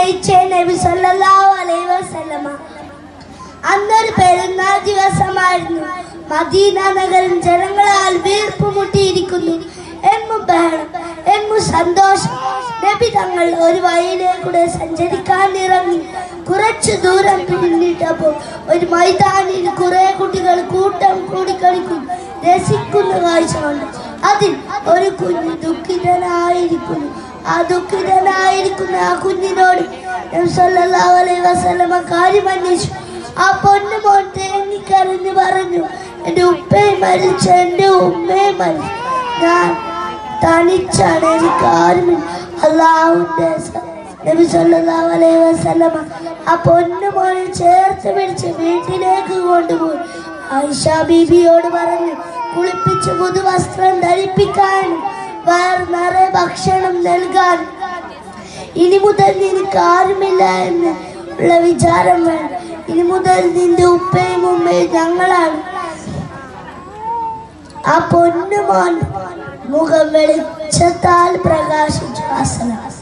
സ്നേഹിച്ച നബി സല്ലല്ലാഹു അലൈഹി വസല്ലമ അന്നൊരു പെരുന്നാൾ ദിവസമായിരുന്നു. മദീന നഗരം ജനങ്ങളാൽ വീർപ്പ് മുട്ടിയിരിക്കുന്നു. എന്നു ബഹളം, എന്നു സന്തോഷം. നബി തങ്ങൾ ഒരു വഴിയിലേക്കൂടെ സഞ്ചരിക്കാൻ ഇറങ്ങി. കുറച്ചു ദൂരം പിന്നിട്ടപ്പോൾ ഒരു മൈതാനിൽ കുറെ കുട്ടികൾ കൂട്ടം കൂടി കളിക്കും രസിക്കുന്ന കാഴ്ച കണ്ടു. അതിൽ ഒരു കുഞ്ഞ് ദുഃഖിതനായിരിക്കുന്നു. ആ കുഞ്ഞിനോട് നബി സല്ലല്ലാഹു അലൈഹി വസല്ലമ കാര്യം അന്വേഷിച്ചു. ആ പൊന്നുമോൻ തേങ്ങിക്കരഞ്ഞു പറഞ്ഞു, എൻ്റെ ഉപ്പയും മരിച്ചു, എൻ്റെ ഉമ്മയും മരിച്ചു, ഞാൻ തനിച്ചാണ്, എനിക്ക് ആരുമില്ല. അല്ലാഹുവിൻ്റെ നബി സല്ലല്ലാഹു അലൈഹി വസല്ലമ ആ പൊന്നുമോനെ ചേർത്ത് പിടിച്ച് വീട്ടിലേക്ക് കൊണ്ടുപോയി. ആയിഷ ബീബിയോട് പറഞ്ഞു, കുളിപ്പിച്ച് പുതുവസ്ത്രം ധരിപ്പിക്കാനും വയർ നിറയെ ഭക്ഷണം നൽകാൻ, ഇനി മുതൽ നിനക്ക് ആരുമില്ല എന്ന് ഉള്ള വിചാരം വേണം. ഇനി മുതൽ നിന്റെ ഉപ്പയും ഉമ്മയും ഞങ്ങളാണ്. ആ പൊന്നുമോൻ മുഖം വെളിച്ചത്താൽ പ്രകാശിച്ചു. അസ്സലാം.